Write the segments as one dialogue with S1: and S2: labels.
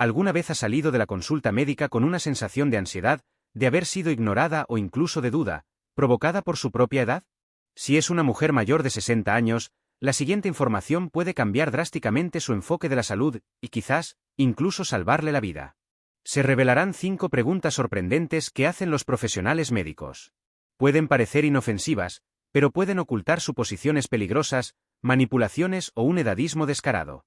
S1: ¿Alguna vez ha salido de la consulta médica con una sensación de ansiedad, de haber sido ignorada o incluso de duda, provocada por su propia edad? Si es una mujer mayor de 60 años, la siguiente información puede cambiar drásticamente su enfoque de la salud y quizás, incluso salvarle la vida. Se revelarán 5 preguntas sorprendentes que hacen los profesionales médicos. Pueden parecer inofensivas, pero pueden ocultar suposiciones peligrosas, manipulaciones o un edadismo descarado.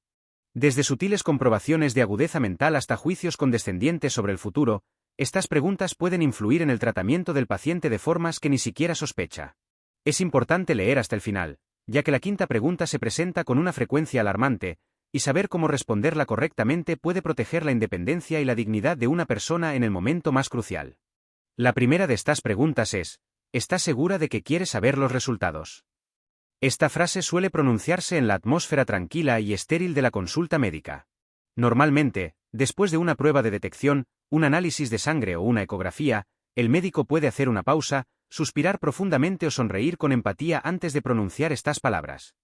S1: Desde sutiles comprobaciones de agudeza mental hasta juicios condescendientes sobre el futuro, estas preguntas pueden influir en el tratamiento del paciente de formas que ni siquiera sospecha. Es importante leer hasta el final, ya que la 5ª pregunta se presenta con una frecuencia alarmante, y saber cómo responderla correctamente puede proteger la independencia y la dignidad de una persona en el momento más crucial. La primera de estas preguntas es: ¿estás segura de que quieres saber los resultados? Esta frase suele pronunciarse en la atmósfera tranquila y estéril de la consulta médica. Normalmente, después de una prueba de detección, un análisis de sangre o una ecografía, el médico puede hacer una pausa, suspirar profundamente o sonreír con empatía antes de pronunciar estas palabras.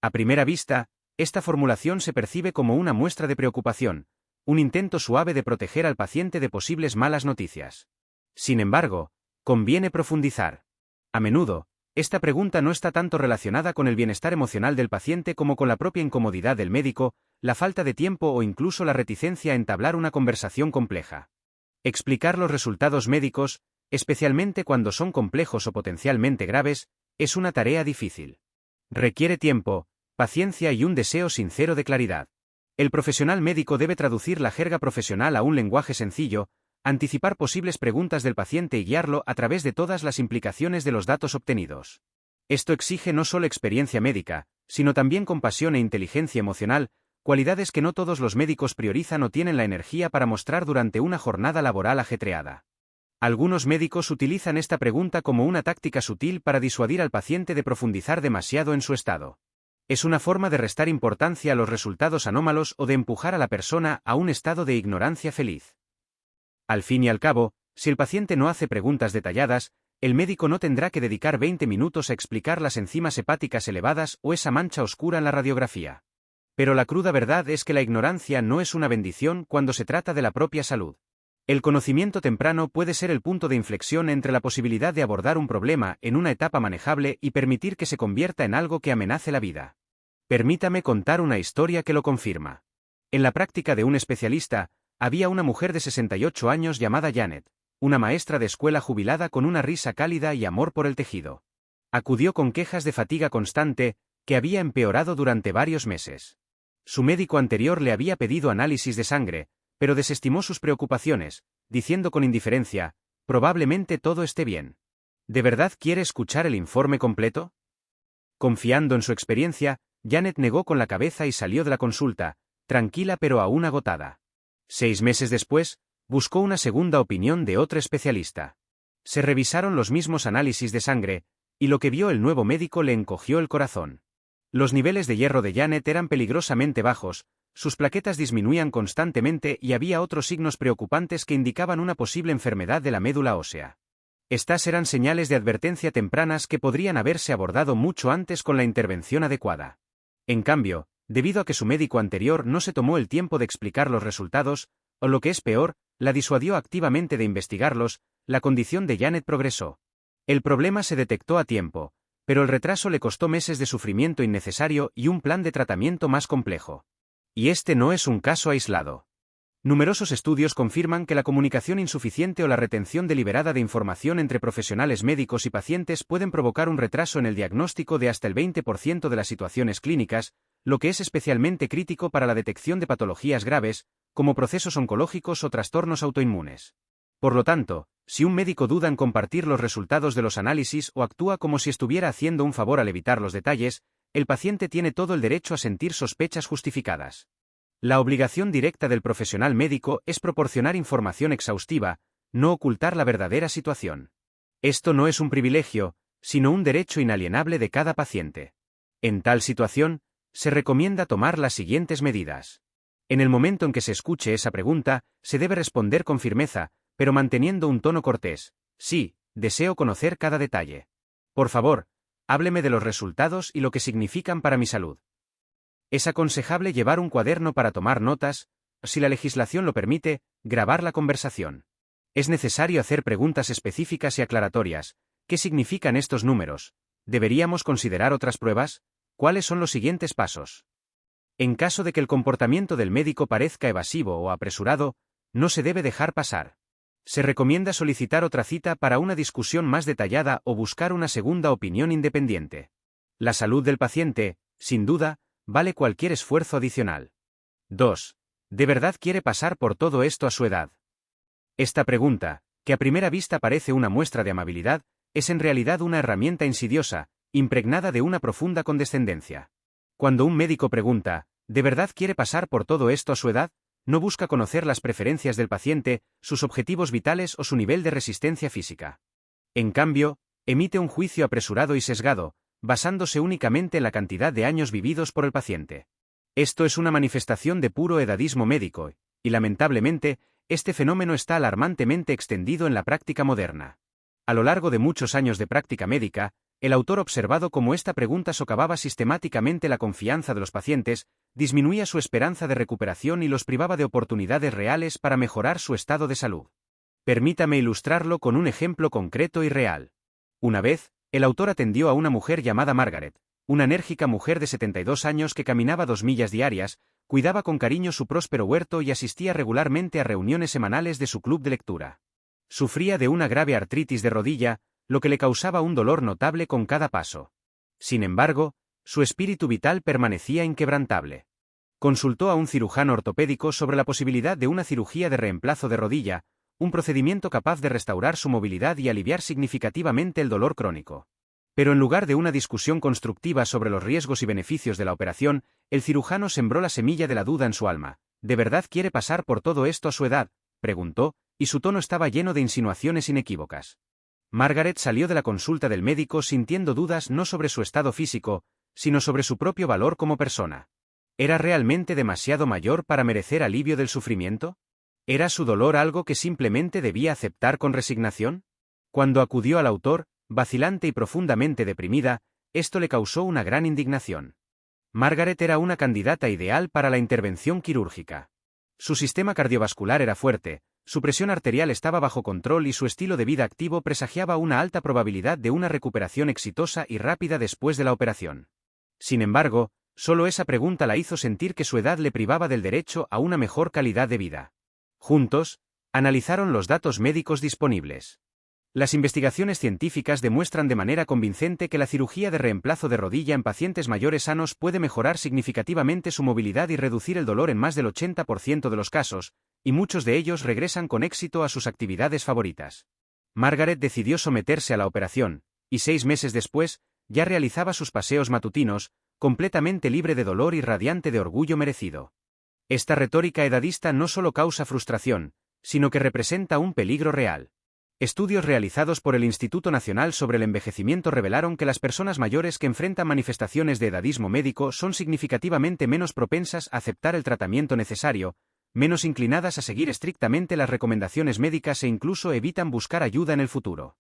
S1: A primera vista, esta formulación se percibe como una muestra de preocupación, un intento suave de proteger al paciente de posibles malas noticias. Sin embargo, conviene profundizar. A menudo, esta pregunta no está tanto relacionada con el bienestar emocional del paciente como con la propia incomodidad del médico, la falta de tiempo o incluso la reticencia a entablar una conversación compleja. Explicar los resultados médicos, especialmente cuando son complejos o potencialmente graves, es una tarea difícil. Requiere tiempo, paciencia y un deseo sincero de claridad. El profesional médico debe traducir la jerga profesional a un lenguaje sencillo, anticipar posibles preguntas del paciente y guiarlo a través de todas las implicaciones de los datos obtenidos. Esto exige no solo experiencia médica, sino también compasión e inteligencia emocional, cualidades que no todos los médicos priorizan o tienen la energía para mostrar durante una jornada laboral ajetreada. Algunos médicos utilizan esta pregunta como una táctica sutil para disuadir al paciente de profundizar demasiado en su estado. Es una forma de restar importancia a los resultados anómalos o de empujar a la persona a un estado de ignorancia feliz. Al fin y al cabo, si el paciente no hace preguntas detalladas, el médico no tendrá que dedicar 20 minutos a explicar las enzimas hepáticas elevadas o esa mancha oscura en la radiografía. Pero la cruda verdad es que la ignorancia no es una bendición cuando se trata de la propia salud. El conocimiento temprano puede ser el punto de inflexión entre la posibilidad de abordar un problema en una etapa manejable y permitir que se convierta en algo que amenace la vida. Permítame contar una historia que lo confirma. En la práctica de un especialista, había una mujer de 68 años llamada Janet, una maestra de escuela jubilada con una risa cálida y amor por el tejido. Acudió con quejas de fatiga constante, que había empeorado durante varios meses. Su médico anterior le había pedido análisis de sangre, pero desestimó sus preocupaciones, diciendo con indiferencia: probablemente todo esté bien. ¿De verdad quiere escuchar el informe completo? Confiando en su experiencia, Janet negó con la cabeza y salió de la consulta, tranquila pero aún agotada. 6 meses después, buscó una segunda opinión de otro especialista. Se revisaron los mismos análisis de sangre, y lo que vio el nuevo médico le encogió el corazón. Los niveles de hierro de Janet eran peligrosamente bajos, sus plaquetas disminuían constantemente y había otros signos preocupantes que indicaban una posible enfermedad de la médula ósea. Estas eran señales de advertencia tempranas que podrían haberse abordado mucho antes con la intervención adecuada. En cambio, debido a que su médico anterior no se tomó el tiempo de explicar los resultados, o lo que es peor, la disuadió activamente de investigarlos, la condición de Janet progresó. El problema se detectó a tiempo, pero el retraso le costó meses de sufrimiento innecesario y un plan de tratamiento más complejo. Y este no es un caso aislado. Numerosos estudios confirman que la comunicación insuficiente o la retención deliberada de información entre profesionales médicos y pacientes pueden provocar un retraso en el diagnóstico de hasta el 20% de las situaciones clínicas, lo que es especialmente crítico para la detección de patologías graves, como procesos oncológicos o trastornos autoinmunes. Por lo tanto, si un médico duda en compartir los resultados de los análisis o actúa como si estuviera haciendo un favor al evitar los detalles, el paciente tiene todo el derecho a sentir sospechas justificadas. La obligación directa del profesional médico es proporcionar información exhaustiva, no ocultar la verdadera situación. Esto no es un privilegio, sino un derecho inalienable de cada paciente. En tal situación, se recomienda tomar las siguientes medidas. En el momento en que se escuche esa pregunta, se debe responder con firmeza, pero manteniendo un tono cortés. Sí, deseo conocer cada detalle. Por favor, hábleme de los resultados y lo que significan para mi salud. Es aconsejable llevar un cuaderno para tomar notas, si la legislación lo permite, grabar la conversación. Es necesario hacer preguntas específicas y aclaratorias. ¿Qué significan estos números? ¿Deberíamos considerar otras pruebas? ¿Cuáles son los siguientes pasos? En caso de que el comportamiento del médico parezca evasivo o apresurado, no se debe dejar pasar. Se recomienda solicitar otra cita para una discusión más detallada o buscar una segunda opinión independiente. La salud del paciente, sin duda, vale cualquier esfuerzo adicional. 2. ¿De verdad quiere pasar por todo esto a su edad? Esta pregunta, que a primera vista parece una muestra de amabilidad, es en realidad una herramienta insidiosa, impregnada de una profunda condescendencia. Cuando un médico pregunta, ¿de verdad quiere pasar por todo esto a su edad?, no busca conocer las preferencias del paciente, sus objetivos vitales o su nivel de resistencia física. En cambio, emite un juicio apresurado y sesgado, basándose únicamente en la cantidad de años vividos por el paciente. Esto es una manifestación de puro edadismo médico, y lamentablemente, este fenómeno está alarmantemente extendido en la práctica moderna. A lo largo de muchos años de práctica médica, el autor ha observado cómo esta pregunta socavaba sistemáticamente la confianza de los pacientes, disminuía su esperanza de recuperación y los privaba de oportunidades reales para mejorar su estado de salud. Permítame ilustrarlo con un ejemplo concreto y real. Una vez, el autor atendió a una mujer llamada Margaret, una enérgica mujer de 72 años que caminaba 2 millas diarias, cuidaba con cariño su próspero huerto y asistía regularmente a reuniones semanales de su club de lectura. Sufría de una grave artritis de rodilla, lo que le causaba un dolor notable con cada paso. Sin embargo, su espíritu vital permanecía inquebrantable. Consultó a un cirujano ortopédico sobre la posibilidad de una cirugía de reemplazo de rodilla, un procedimiento capaz de restaurar su movilidad y aliviar significativamente el dolor crónico. Pero en lugar de una discusión constructiva sobre los riesgos y beneficios de la operación, el cirujano sembró la semilla de la duda en su alma. ¿De verdad quiere pasar por todo esto a su edad?, preguntó, y su tono estaba lleno de insinuaciones inequívocas. Margaret salió de la consulta del médico sintiendo dudas no sobre su estado físico, sino sobre su propio valor como persona. ¿Era realmente demasiado mayor para merecer alivio del sufrimiento? ¿Era su dolor algo que simplemente debía aceptar con resignación? Cuando acudió al autor, vacilante y profundamente deprimida, esto le causó una gran indignación. Margaret era una candidata ideal para la intervención quirúrgica. Su sistema cardiovascular era fuerte, su presión arterial estaba bajo control y su estilo de vida activo presagiaba una alta probabilidad de una recuperación exitosa y rápida después de la operación. Sin embargo, solo esa pregunta la hizo sentir que su edad le privaba del derecho a una mejor calidad de vida. Juntos, analizaron los datos médicos disponibles. Las investigaciones científicas demuestran de manera convincente que la cirugía de reemplazo de rodilla en pacientes mayores sanos puede mejorar significativamente su movilidad y reducir el dolor en más del 80% de los casos, y muchos de ellos regresan con éxito a sus actividades favoritas. Margaret decidió someterse a la operación, y 6 meses después, ya realizaba sus paseos matutinos, completamente libre de dolor y radiante de orgullo merecido. Esta retórica edadista no solo causa frustración, sino que representa un peligro real. Estudios realizados por el Instituto Nacional sobre el Envejecimiento revelaron que las personas mayores que enfrentan manifestaciones de edadismo médico son significativamente menos propensas a aceptar el tratamiento necesario, menos inclinadas a seguir estrictamente las recomendaciones médicas e incluso evitan buscar ayuda en el futuro.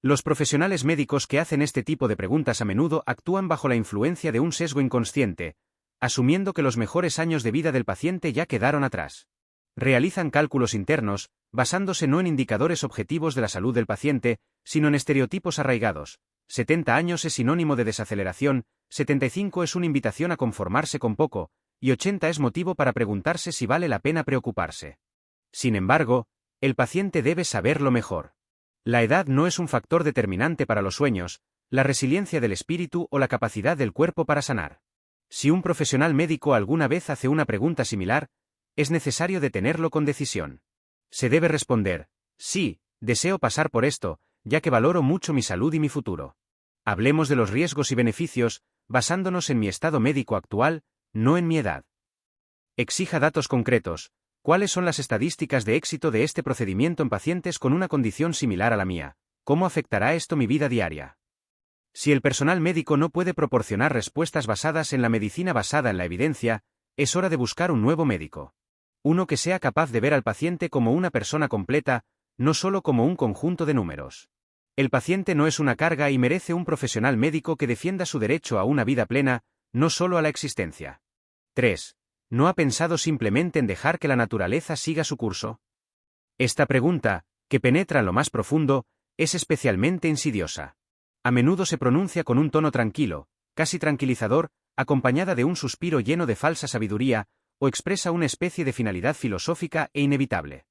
S1: Los profesionales médicos que hacen este tipo de preguntas a menudo actúan bajo la influencia de un sesgo inconsciente, asumiendo que los mejores años de vida del paciente ya quedaron atrás. Realizan cálculos internos, basándose no en indicadores objetivos de la salud del paciente, sino en estereotipos arraigados. 70 años es sinónimo de desaceleración, 75 es una invitación a conformarse con poco, y 80 es motivo para preguntarse si vale la pena preocuparse. Sin embargo, el paciente debe saberlo mejor. La edad no es un factor determinante para los sueños, la resiliencia del espíritu o la capacidad del cuerpo para sanar. Si un profesional médico alguna vez hace una pregunta similar, es necesario detenerlo con decisión. Se debe responder: sí, deseo pasar por esto, ya que valoro mucho mi salud y mi futuro. Hablemos de los riesgos y beneficios, basándonos en mi estado médico actual, no en mi edad. Exija datos concretos. ¿Cuáles son las estadísticas de éxito de este procedimiento en pacientes con una condición similar a la mía? ¿Cómo afectará esto mi vida diaria? Si el personal médico no puede proporcionar respuestas basadas en la medicina basada en la evidencia, es hora de buscar un nuevo médico. Uno que sea capaz de ver al paciente como una persona completa, no solo como un conjunto de números. El paciente no es una carga y merece un profesional médico que defienda su derecho a una vida plena, no solo a la existencia. 3. ¿No ha pensado simplemente en dejar que la naturaleza siga su curso? Esta pregunta, que penetra en lo más profundo, es especialmente insidiosa. A menudo se pronuncia con un tono tranquilo, casi tranquilizador, acompañada de un suspiro lleno de falsa sabiduría, o expresa una especie de finalidad filosófica e inevitable.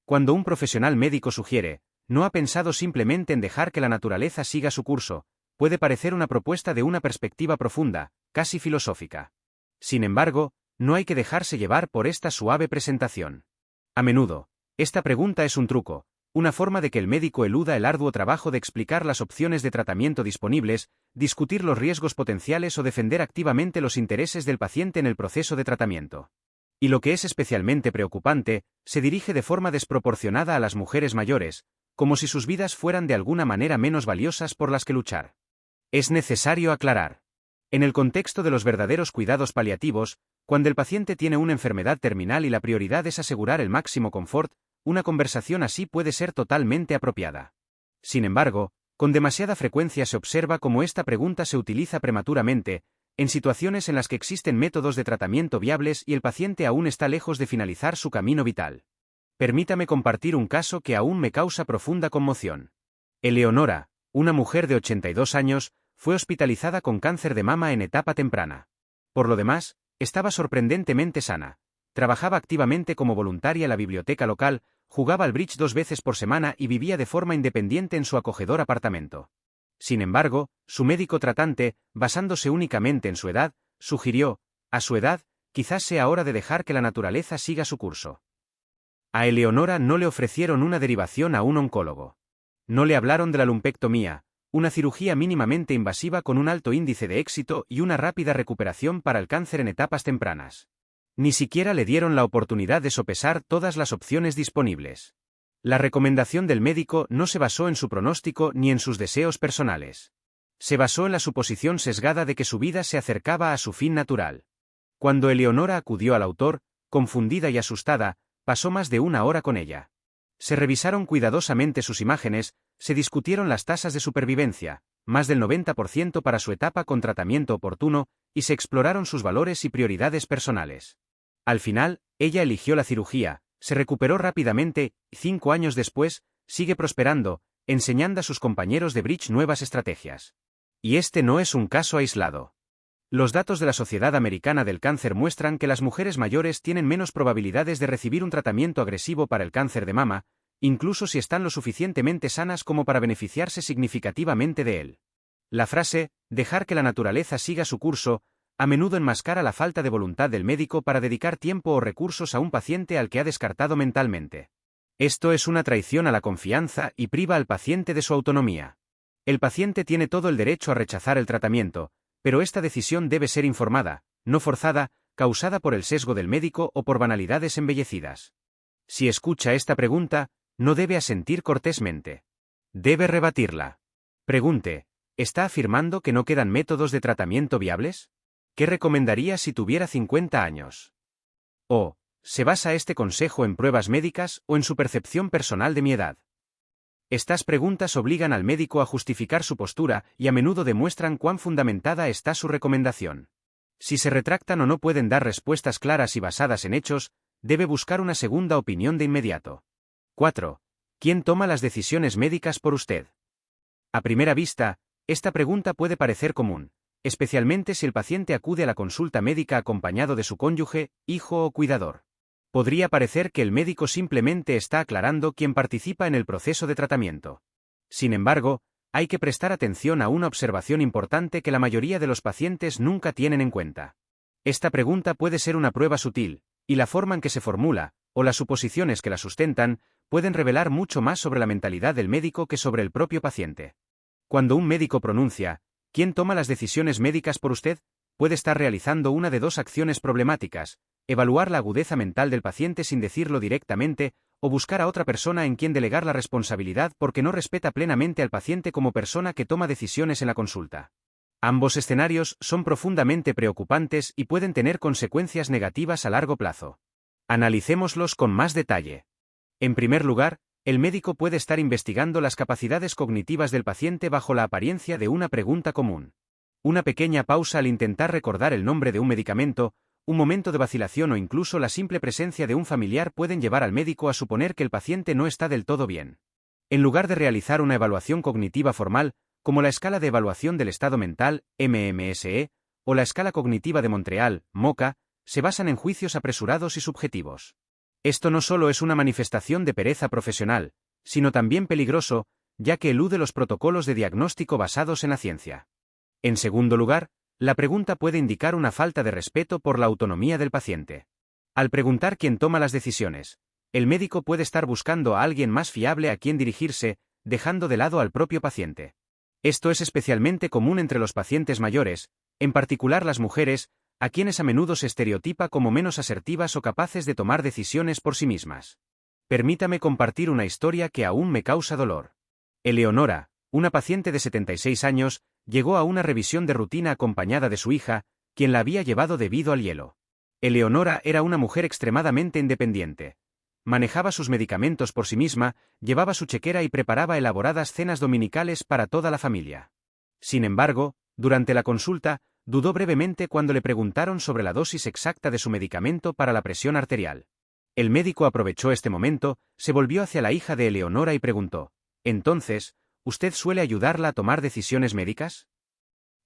S1: Cuando un profesional médico sugiere, ¿no ha pensado simplemente en dejar que la naturaleza siga su curso?, puede parecer una propuesta de una perspectiva profunda, casi filosófica. Sin embargo, no hay que dejarse llevar por esta suave presentación. A menudo, esta pregunta es un truco, una forma de que el médico eluda el arduo trabajo de explicar las opciones de tratamiento disponibles, discutir los riesgos potenciales o defender activamente los intereses del paciente en el proceso de tratamiento. Y lo que es especialmente preocupante, se dirige de forma desproporcionada a las mujeres mayores, como si sus vidas fueran de alguna manera menos valiosas por las que luchar. Es necesario aclarar. En el contexto de los verdaderos cuidados paliativos, cuando el paciente tiene una enfermedad terminal y la prioridad es asegurar el máximo confort, una conversación así puede ser totalmente apropiada. Sin embargo, con demasiada frecuencia se observa cómo esta pregunta se utiliza prematuramente, en situaciones en las que existen métodos de tratamiento viables y el paciente aún está lejos de finalizar su camino vital. Permítame compartir un caso que aún me causa profunda conmoción. Eleonora, una mujer de 82 años, fue hospitalizada con cáncer de mama en etapa temprana. Por lo demás, estaba sorprendentemente sana. Trabajaba activamente como voluntaria en la biblioteca local, jugaba al bridge 2 veces por semana y vivía de forma independiente en su acogedor apartamento. Sin embargo, su médico tratante, basándose únicamente en su edad, sugirió, a su edad, quizás sea hora de dejar que la naturaleza siga su curso. A Eleonora no le ofrecieron una derivación a un oncólogo. No le hablaron de la lumpectomía, una cirugía mínimamente invasiva con un alto índice de éxito y una rápida recuperación para el cáncer en etapas tempranas. Ni siquiera le dieron la oportunidad de sopesar todas las opciones disponibles. La recomendación del médico no se basó en su pronóstico ni en sus deseos personales. Se basó en la suposición sesgada de que su vida se acercaba a su fin natural. Cuando Eleonora acudió al autor, confundida y asustada, pasó más de una hora con ella. Se revisaron cuidadosamente sus imágenes, se discutieron las tasas de supervivencia, más del 90% para su etapa con tratamiento oportuno, y se exploraron sus valores y prioridades personales. Al final, ella eligió la cirugía, se recuperó rápidamente y 5 años después, sigue prosperando, enseñando a sus compañeros de bridge nuevas estrategias. Y este no es un caso aislado. Los datos de la Sociedad Americana del Cáncer muestran que las mujeres mayores tienen menos probabilidades de recibir un tratamiento agresivo para el cáncer de mama, incluso si están lo suficientemente sanas como para beneficiarse significativamente de él. La frase, dejar que la naturaleza siga su curso, a menudo enmascara la falta de voluntad del médico para dedicar tiempo o recursos a un paciente al que ha descartado mentalmente. Esto es una traición a la confianza y priva al paciente de su autonomía. El paciente tiene todo el derecho a rechazar el tratamiento, pero esta decisión debe ser informada, no forzada, causada por el sesgo del médico o por banalidades embellecidas. Si escucha esta pregunta, no debe asentir cortésmente. Debe rebatirla. Pregunte, ¿está afirmando que no quedan métodos de tratamiento viables? ¿Qué recomendaría si tuviera 50 años? O, ¿se basa este consejo en pruebas médicas o en su percepción personal de mi edad? Estas preguntas obligan al médico a justificar su postura y a menudo demuestran cuán fundamentada está su recomendación. Si se retractan o no pueden dar respuestas claras y basadas en hechos, debe buscar una segunda opinión de inmediato. 4. ¿Quién toma las decisiones médicas por usted? A primera vista, esta pregunta puede parecer común, especialmente si el paciente acude a la consulta médica acompañado de su cónyuge, hijo o cuidador. Podría parecer que el médico simplemente está aclarando quién participa en el proceso de tratamiento. Sin embargo, hay que prestar atención a una observación importante que la mayoría de los pacientes nunca tienen en cuenta. Esta pregunta puede ser una prueba sutil, y la forma en que se formula, o las suposiciones que la sustentan, pueden revelar mucho más sobre la mentalidad del médico que sobre el propio paciente. Cuando un médico pronuncia, ¿quién toma las decisiones médicas por usted?, puede estar realizando una de dos acciones problemáticas: evaluar la agudeza mental del paciente sin decirlo directamente, o buscar a otra persona en quien delegar la responsabilidad porque no respeta plenamente al paciente como persona que toma decisiones en la consulta. Ambos escenarios son profundamente preocupantes y pueden tener consecuencias negativas a largo plazo. Analicémoslos con más detalle. En primer lugar, el médico puede estar investigando las capacidades cognitivas del paciente bajo la apariencia de una pregunta común. Una pequeña pausa al intentar recordar el nombre de un medicamento, un momento de vacilación o incluso la simple presencia de un familiar pueden llevar al médico a suponer que el paciente no está del todo bien. En lugar de realizar una evaluación cognitiva formal, como la escala de evaluación del estado mental, MMSE, o la escala cognitiva de Montreal, MoCA, se basan en juicios apresurados y subjetivos. Esto no solo es una manifestación de pereza profesional, sino también peligroso, ya que elude los protocolos de diagnóstico basados en la ciencia. En segundo lugar, la pregunta puede indicar una falta de respeto por la autonomía del paciente. Al preguntar quién toma las decisiones, el médico puede estar buscando a alguien más fiable a quien dirigirse, dejando de lado al propio paciente. Esto es especialmente común entre los pacientes mayores, en particular las mujeres, a quienes a menudo se estereotipa como menos asertivas o capaces de tomar decisiones por sí mismas. Permítame compartir una historia que aún me causa dolor. Eleonora, una paciente de 76 años, llegó a una revisión de rutina acompañada de su hija, quien la había llevado debido al hielo. Eleonora era una mujer extremadamente independiente. Manejaba sus medicamentos por sí misma, llevaba su chequera y preparaba elaboradas cenas dominicales para toda la familia. Sin embargo, durante la consulta, dudó brevemente cuando le preguntaron sobre la dosis exacta de su medicamento para la presión arterial. El médico aprovechó este momento, se volvió hacia la hija de Eleonora y preguntó: «Entonces, ¿usted suele ayudarla a tomar decisiones médicas?».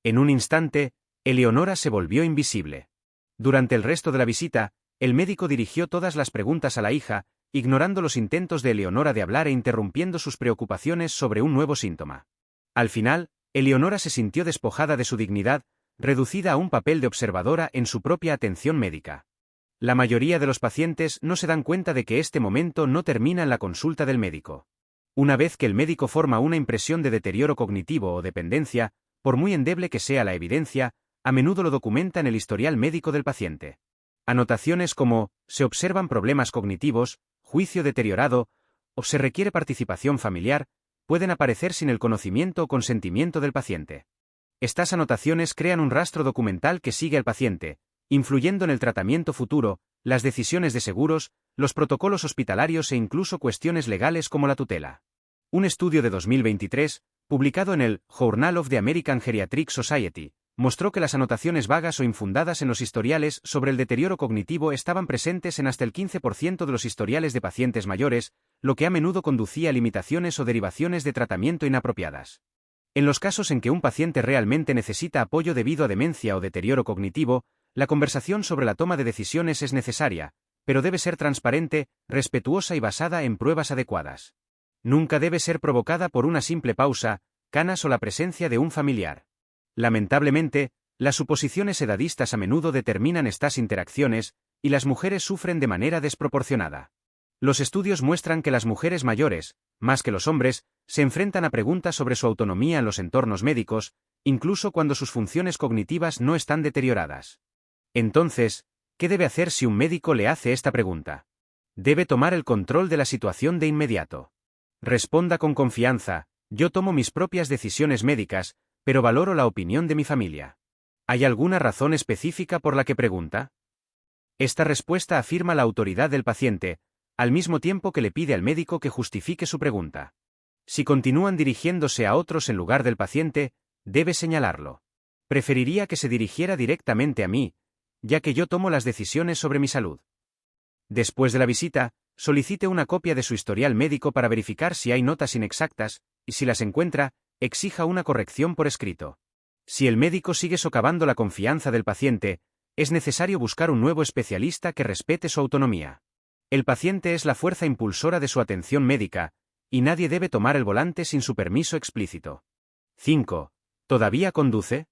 S1: En un instante, Eleonora se volvió invisible. Durante el resto de la visita, el médico dirigió todas las preguntas a la hija, ignorando los intentos de Eleonora de hablar e interrumpiendo sus preocupaciones sobre un nuevo síntoma. Al final, Eleonora se sintió despojada de su dignidad, reducida a un papel de observadora en su propia atención médica. La mayoría de los pacientes no se dan cuenta de que este momento no termina en la consulta del médico. Una vez que el médico forma una impresión de deterioro cognitivo o dependencia, por muy endeble que sea la evidencia, a menudo lo documenta en el historial médico del paciente. Anotaciones como «se observan problemas cognitivos», «juicio deteriorado» o «se requiere participación familiar» pueden aparecer sin el conocimiento o consentimiento del paciente. Estas anotaciones crean un rastro documental que sigue al paciente, influyendo en el tratamiento futuro, las decisiones de seguros, los protocolos hospitalarios e incluso cuestiones legales como la tutela. Un estudio de 2023, publicado en el Journal of the American Geriatric Society, mostró que las anotaciones vagas o infundadas en los historiales sobre el deterioro cognitivo estaban presentes en hasta el 15% de los historiales de pacientes mayores, lo que a menudo conducía a limitaciones o derivaciones de tratamiento inapropiadas. En los casos en que un paciente realmente necesita apoyo debido a demencia o deterioro cognitivo, la conversación sobre la toma de decisiones es necesaria, pero debe ser transparente, respetuosa y basada en pruebas adecuadas. Nunca debe ser provocada por una simple pausa, canas o la presencia de un familiar. Lamentablemente, las suposiciones edadistas a menudo determinan estas interacciones, y las mujeres sufren de manera desproporcionada. Los estudios muestran que las mujeres mayores, más que los hombres, se enfrentan a preguntas sobre su autonomía en los entornos médicos, incluso cuando sus funciones cognitivas no están deterioradas. Entonces, ¿qué debe hacer si un médico le hace esta pregunta? Debe tomar el control de la situación de inmediato. Responda con confianza: «Yo tomo mis propias decisiones médicas, pero valoro la opinión de mi familia». ¿Hay alguna razón específica por la que pregunta? Esta respuesta afirma la autoridad del paciente, al mismo tiempo que le pide al médico que justifique su pregunta. Si continúan dirigiéndose a otros en lugar del paciente, debe señalarlo. Preferiría que se dirigiera directamente a mí, ya que yo tomo las decisiones sobre mi salud. Después de la visita, solicite una copia de su historial médico para verificar si hay notas inexactas, y si las encuentra, exija una corrección por escrito. Si el médico sigue socavando la confianza del paciente, es necesario buscar un nuevo especialista que respete su autonomía. El paciente es la fuerza impulsora de su atención médica, y nadie debe tomar el volante sin su permiso explícito. 5. ¿Todavía conduce?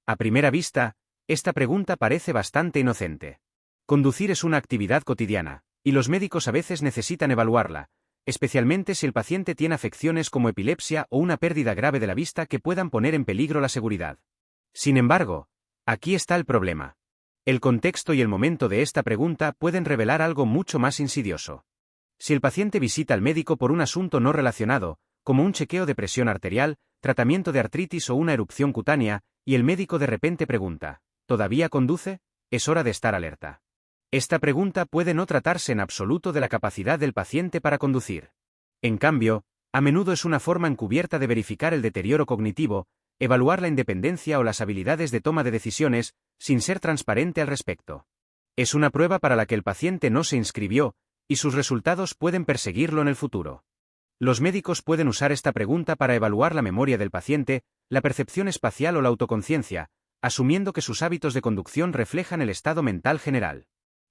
S1: A primera vista, esta pregunta parece bastante inocente. Conducir es una actividad cotidiana, y los médicos a veces necesitan evaluarla, especialmente si el paciente tiene afecciones como epilepsia o una pérdida grave de la vista que puedan poner en peligro la seguridad. Sin embargo, aquí está el problema. El contexto y el momento de esta pregunta pueden revelar algo mucho más insidioso. Si el paciente visita al médico por un asunto no relacionado, como un chequeo de presión arterial, tratamiento de artritis o una erupción cutánea, y el médico de repente pregunta: ¿todavía conduce?, es hora de estar alerta. Esta pregunta puede no tratarse en absoluto de la capacidad del paciente para conducir. En cambio, a menudo es una forma encubierta de verificar el deterioro cognitivo, evaluar la independencia o las habilidades de toma de decisiones, sin ser transparente al respecto. Es una prueba para la que el paciente no se inscribió, y sus resultados pueden perseguirlo en el futuro. Los médicos pueden usar esta pregunta para evaluar la memoria del paciente, la percepción espacial o la autoconciencia, asumiendo que sus hábitos de conducción reflejan el estado mental general.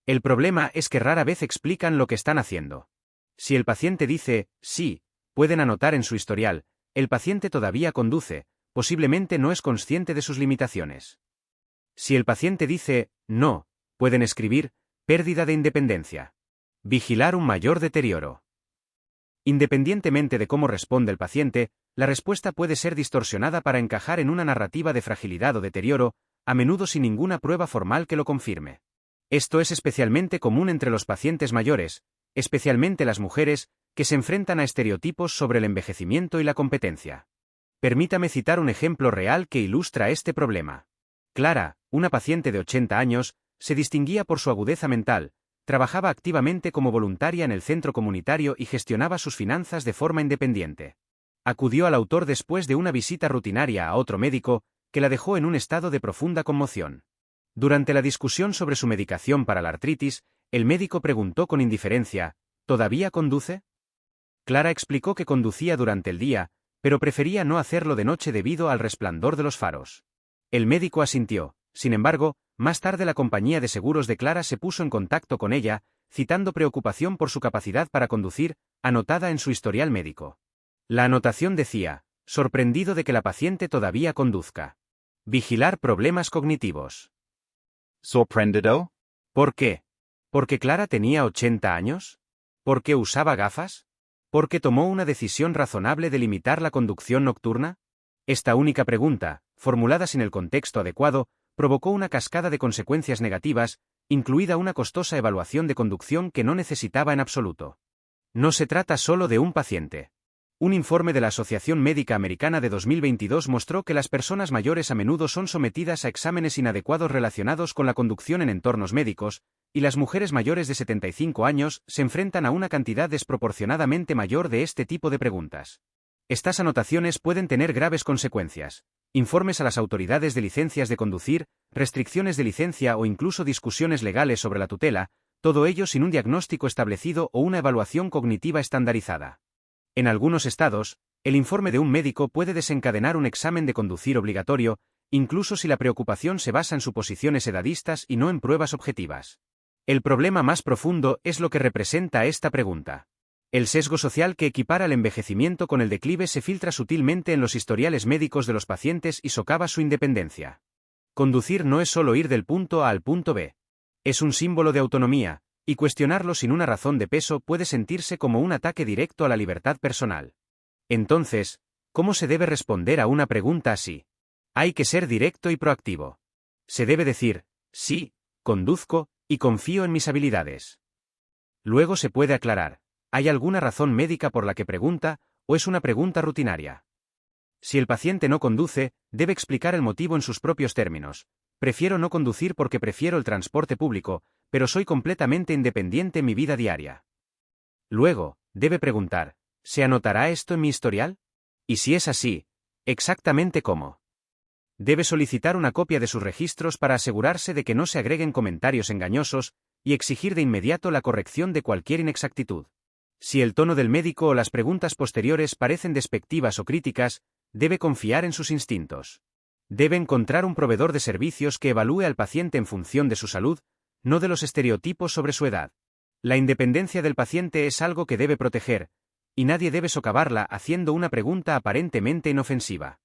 S1: El problema es que rara vez explican lo que están haciendo. Si el paciente dice, sí, pueden anotar en su historial, el paciente todavía conduce, posiblemente no es consciente de sus limitaciones. Si el paciente dice, no, pueden escribir, pérdida de independencia. Vigilar un mayor deterioro. Independientemente de cómo responde el paciente, la respuesta puede ser distorsionada para encajar en una narrativa de fragilidad o deterioro, a menudo sin ninguna prueba formal que lo confirme. Esto es especialmente común entre los pacientes mayores, especialmente las mujeres, que se enfrentan a estereotipos sobre el envejecimiento y la competencia. Permítame citar un ejemplo real que ilustra este problema. Clara, una paciente de 80 años, se distinguía por su agudeza mental, trabajaba activamente como voluntaria en el centro comunitario y gestionaba sus finanzas de forma independiente. Acudió al autor después de una visita rutinaria a otro médico, que la dejó en un estado de profunda conmoción. Durante la discusión sobre su medicación para la artritis, el médico preguntó con indiferencia, ¿todavía conduce? Clara explicó que conducía durante el día, pero prefería no hacerlo de noche debido al resplandor de los faros. El médico asintió. Sin embargo, más tarde la compañía de seguros de Clara se puso en contacto con ella, citando preocupación por su capacidad para conducir, anotada en su historial médico. La anotación decía, sorprendido de que la paciente todavía conduzca. Vigilar problemas cognitivos.
S2: Sorprendido?
S1: ¿Por qué? ¿Porque Clara tenía 80 años? ¿Por qué usaba gafas? ¿Por qué tomó una decisión razonable de limitar la conducción nocturna? Esta única pregunta, formulada sin el contexto adecuado, provocó una cascada de consecuencias negativas, incluida una costosa evaluación de conducción que no necesitaba en absoluto. No se trata solo de un paciente. Un informe de la Asociación Médica Americana de 2022 mostró que las personas mayores a menudo son sometidas a exámenes inadecuados relacionados con la conducción en entornos médicos, y las mujeres mayores de 75 años se enfrentan a una cantidad desproporcionadamente mayor de este tipo de preguntas. Estas anotaciones pueden tener graves consecuencias. Informes a las autoridades de licencias de conducir, restricciones de licencia o incluso discusiones legales sobre la tutela, todo ello sin un diagnóstico establecido o una evaluación cognitiva estandarizada. En algunos estados, el informe de un médico puede desencadenar un examen de conducir obligatorio, incluso si la preocupación se basa en suposiciones edadistas y no en pruebas objetivas. El problema más profundo es lo que representa esta pregunta. El sesgo social que equipara el envejecimiento con el declive se filtra sutilmente en los historiales médicos de los pacientes y socava su independencia. Conducir no es solo ir del punto A al punto B. Es un símbolo de autonomía, y cuestionarlo sin una razón de peso puede sentirse como un ataque directo a la libertad personal. Entonces, ¿cómo se debe responder a una pregunta así? Hay que ser directo y proactivo. Se debe decir, sí, conduzco, y confío en mis habilidades. Luego se puede aclarar, ¿hay alguna razón médica por la que pregunta, o es una pregunta rutinaria? Si el paciente no conduce, debe explicar el motivo en sus propios términos. Prefiero no conducir porque prefiero el transporte público, pero soy completamente independiente en mi vida diaria. Luego, debe preguntar, ¿se anotará esto en mi historial? Y si es así, ¿exactamente cómo? Debe solicitar una copia de sus registros para asegurarse de que no se agreguen comentarios engañosos, y exigir de inmediato la corrección de cualquier inexactitud. Si el tono del médico o las preguntas posteriores parecen despectivas o críticas, debe confiar en sus instintos. Debe encontrar un proveedor de servicios que evalúe al paciente en función de su salud, no de los estereotipos sobre su edad. La independencia del paciente es algo que debe proteger, y nadie debe socavarla haciendo una pregunta aparentemente inofensiva.